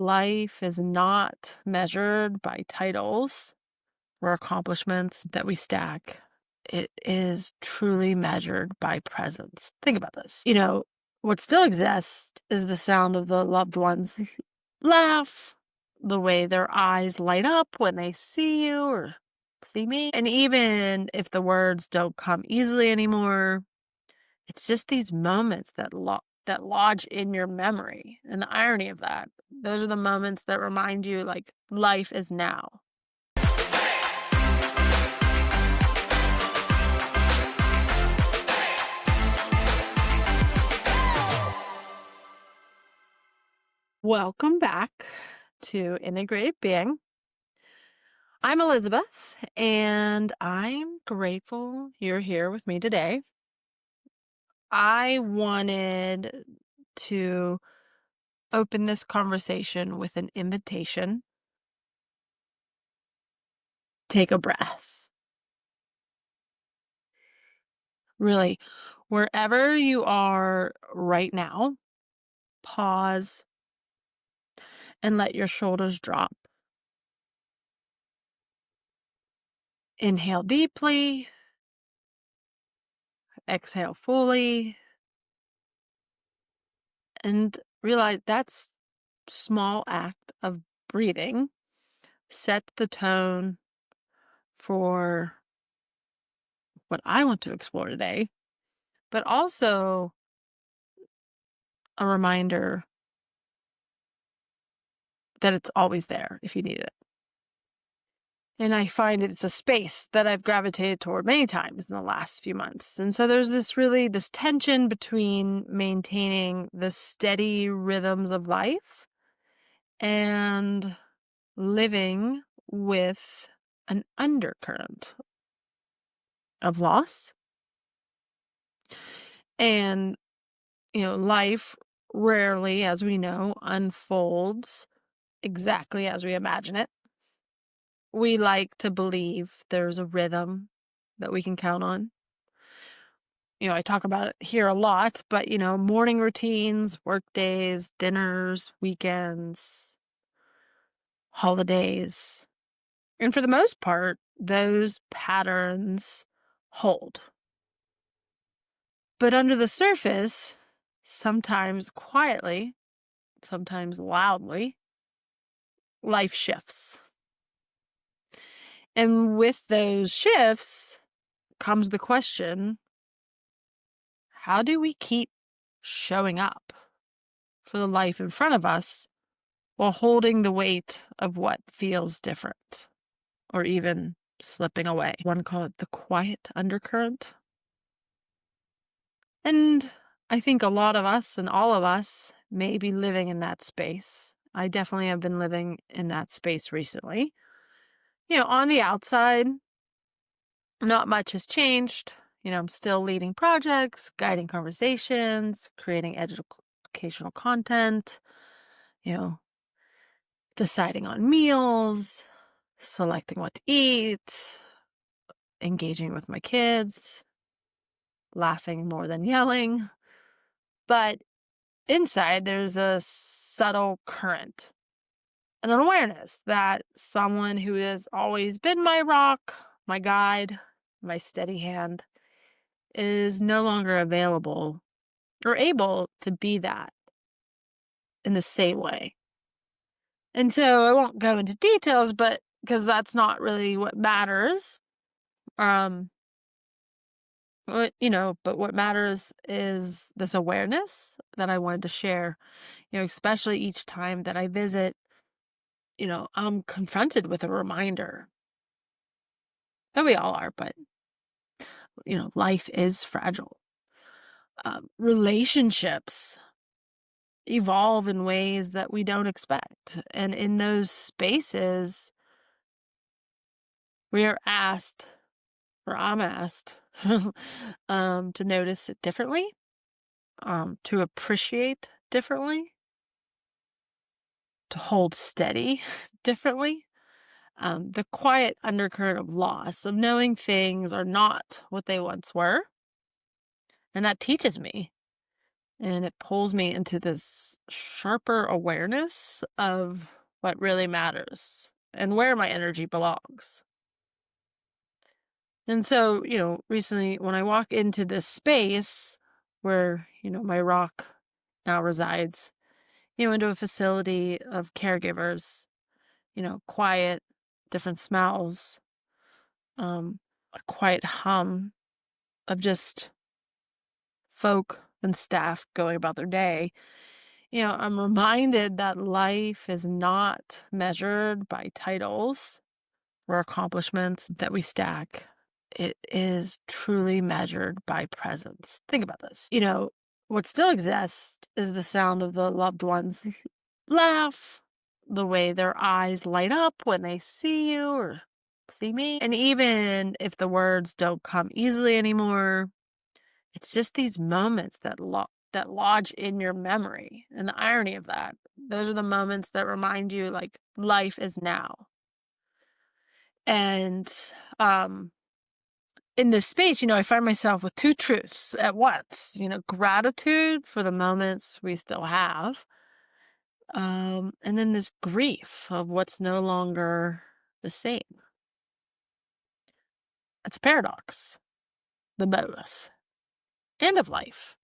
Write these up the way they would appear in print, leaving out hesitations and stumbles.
life is not measured by titles or accomplishments that we stack. It is truly measured by presence. Think about this. What still exists is the sound of the loved ones laugh, the way their eyes light up when they see you or see me. And even if the words don't come easily anymore, it's just these moments that lodge in your memory. And the irony of that, those are the moments that remind you, like, life is now. Welcome back to Integrated Being. I'm Elizabeth, and I'm grateful you're here with me today. I wanted to open this conversation with an invitation. Take a breath. Really, wherever you are right now, pause and let your shoulders drop. Inhale deeply. Exhale fully. And realize that's small act of breathing sets the tone for what I want to explore today, but also a reminder that it's always there if you need it. And I find it's a space that I've gravitated toward many times in the last few months. And so there's this tension between maintaining the steady rhythms of life and living with an undercurrent of loss. And, life rarely, as we know, unfolds exactly as we imagine it. We like to believe there's a rhythm that we can count on. I talk about it here a lot, but, morning routines, work days, dinners, weekends, holidays. And for the most part, those patterns hold. But under the surface, sometimes quietly, sometimes loudly, life shifts. And with those shifts comes the question, how do we keep showing up for the life in front of us while holding the weight of what feels different or even slipping away? One call it the quiet undercurrent. And I think a lot of us and all of us may be living in that space. I definitely have been living in that space recently. On the outside, not much has changed. I'm still leading projects, guiding conversations, creating educational content, deciding on meals, selecting what to eat, engaging with my kids, laughing more than yelling. But inside, there's a subtle current and an awareness that someone who has always been my rock, my guide, my steady hand, is no longer available or able to be that in the same way. And so I won't go into details, but because that's not really what matters. But what matters is this awareness that I wanted to share, especially each time that I visit, I'm confronted with a reminder that we all are, but, life is fragile. Relationships evolve in ways that we don't expect. And in those spaces, we are asked, or I'm asked, to notice it differently, to appreciate differently, to hold steady differently. The quiet undercurrent of loss, of knowing things are not what they once were. And that teaches me, and it pulls me into this sharper awareness of what really matters and where my energy belongs. And so, recently when I walk into this space where, my rock now resides, into a facility of caregivers, quiet, different smells, a quiet hum of just folk and staff going about their day, I'm reminded that life is not measured by titles or accomplishments that we stack. It is truly measured by presence. Think about this. What still exists is the sound of the loved ones laugh, the way their eyes light up when they see you or see me. And even if the words don't come easily anymore, it's just these moments that lodge in your memory. And the irony of that, those are the moments that remind you like life is now. And in this space, I find myself with two truths at once, gratitude for the moments we still have. And then this grief of what's no longer the same. It's a paradox, the both, end of life,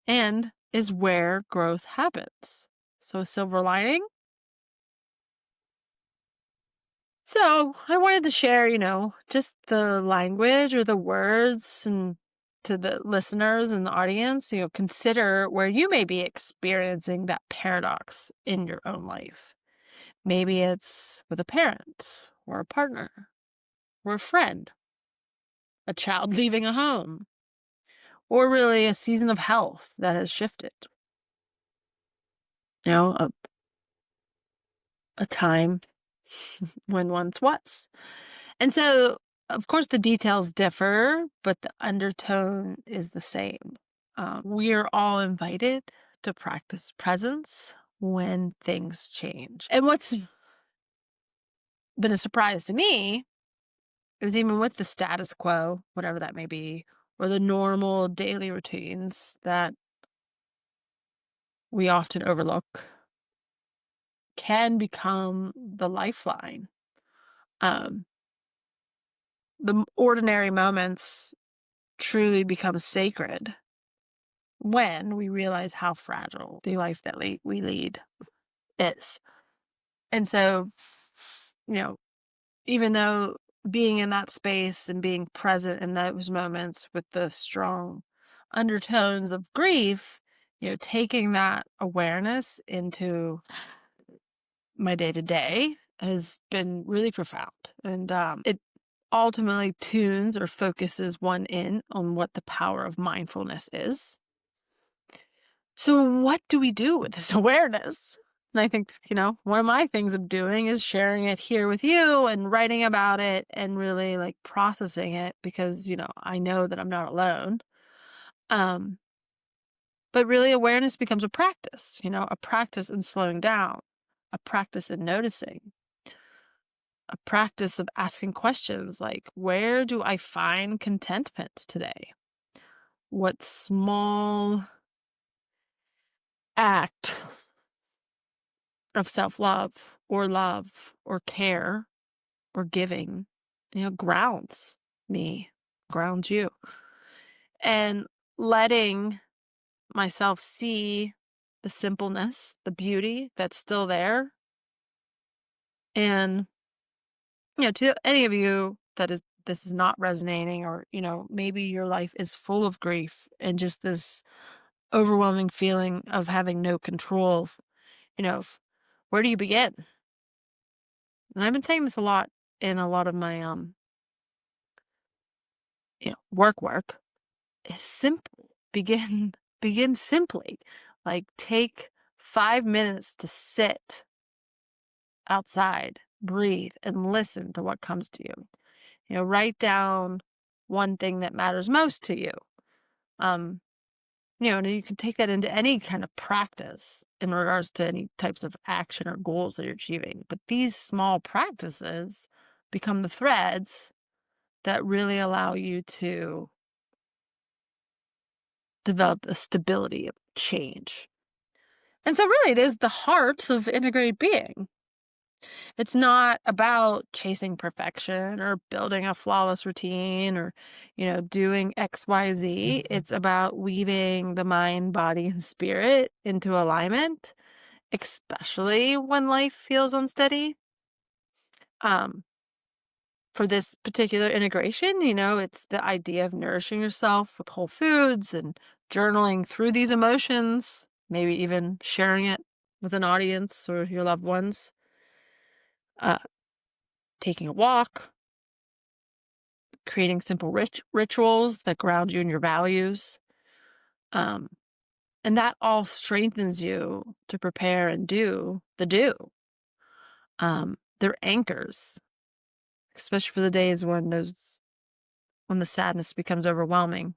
and is where growth happens. So, silver lining. So, I wanted to share, just the language or the words and to the listeners and the audience, consider where you may be experiencing that paradox in your own life. Maybe it's with a parent or a partner or a friend, a child leaving a home, or really a season of health that has shifted. You know, a, a time when once was. And so, of course, the details differ, but the undertone is the same. We are all invited to practice presence when things change. And what's been a surprise to me is even with the status quo, whatever that may be, or the normal daily routines that we often overlook, can become the lifeline. The ordinary moments truly become sacred when we realize how fragile the life that we lead is. And so, you know, even though being in that space and being present in those moments with the strong undertones of grief, taking that awareness into my day to day has been really profound. And it ultimately tunes or focuses one in on what the power of mindfulness is. So, what do we do with this awareness? And I think, one of my things of doing is sharing it here with you and writing about it and really like processing it because, I know that I'm not alone. But really, awareness becomes a practice, a practice in slowing down, a practice in noticing, a practice of asking questions like, where do I find contentment today? What small act of self-love or care or giving, grounds me, grounds you. And letting myself see the simpleness, the beauty that's still there. And, to any of you this is not resonating or, maybe your life is full of grief and just this overwhelming feeling of having no control, where do you begin? And I've been saying this a lot in a lot of my, work is simple. Begin simply. Like take 5 minutes to sit outside, breathe, and listen to what comes to you. Write down one thing that matters most to you. And you can take that into any kind of practice in regards to any types of action or goals that you're achieving. But these small practices become the threads that really allow you to develop the stability change. And so really it is the heart of integrated being. It's not about chasing perfection or building a flawless routine or, doing XYZ. It's about weaving the mind, body, and spirit into alignment, especially when life feels unsteady. Um, for this particular integration, it's the idea of nourishing yourself with whole foods and journaling through these emotions, maybe even sharing it with an audience or your loved ones, uh, taking a walk, creating simple rituals that ground you in your values. Um, and that all strengthens you to prepare and do the do. They're anchors, especially for the days when the sadness becomes overwhelming.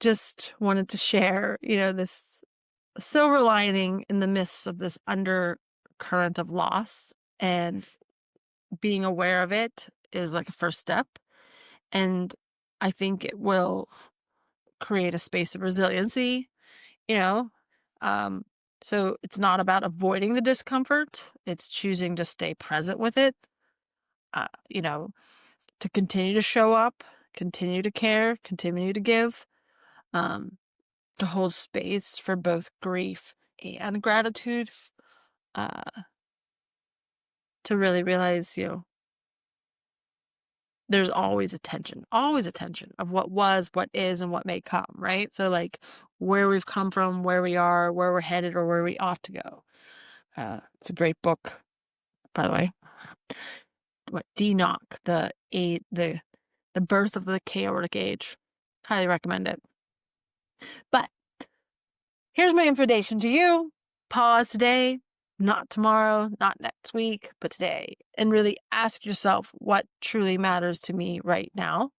Just wanted to share, this silver lining in the midst of this undercurrent of loss, and being aware of it is like a first step. And I think it will create a space of resiliency, you know? Um, so it's not about avoiding the discomfort. It's choosing to stay present with it, uh, you know, to continue to show up, continue to care, continue to give, um, to hold space for both grief and gratitude, uh, to really realize, there's always a tension of what was, what is, and what may come, right? So, like, where we've come from, where we are, where we're headed, or where we ought to go. It's a great book, by the way. What Knock, the birth of the chaotic age. Highly recommend it. But here's my invitation to you: pause today, not tomorrow, not next week, but today, and really ask yourself what truly matters to me right now.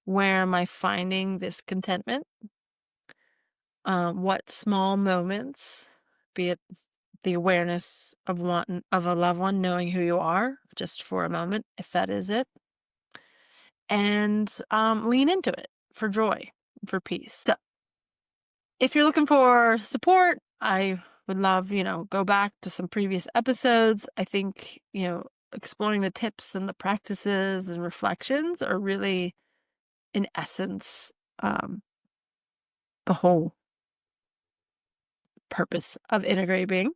Where am I finding this contentment? What small moments, be it the awareness of a loved one, knowing who you are just for a moment, if that is it, and lean into it for joy, for peace. So, if you're looking for support, I would love, go back to some previous episodes. I think, exploring the tips and the practices and reflections are really, in essence, um, the whole purpose of integrated being.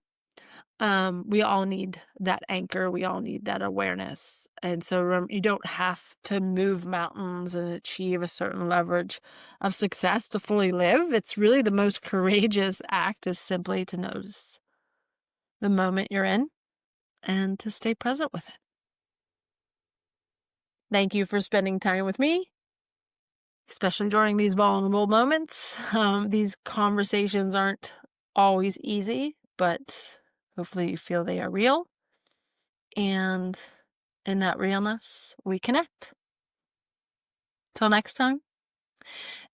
We all need that anchor. We all need that awareness. And so you don't have to move mountains and achieve a certain leverage of success to fully live. It's really the most courageous act is simply to notice the moment you're in and to stay present with it. Thank you for spending time with me, especially during these vulnerable moments. These conversations aren't always easy, but hopefully you feel they are real. And in that realness, we connect. Till next time.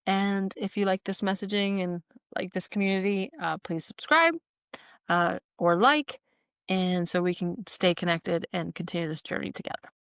And if you like this messaging and like this community, please subscribe or like, and so we can stay connected and continue this journey together.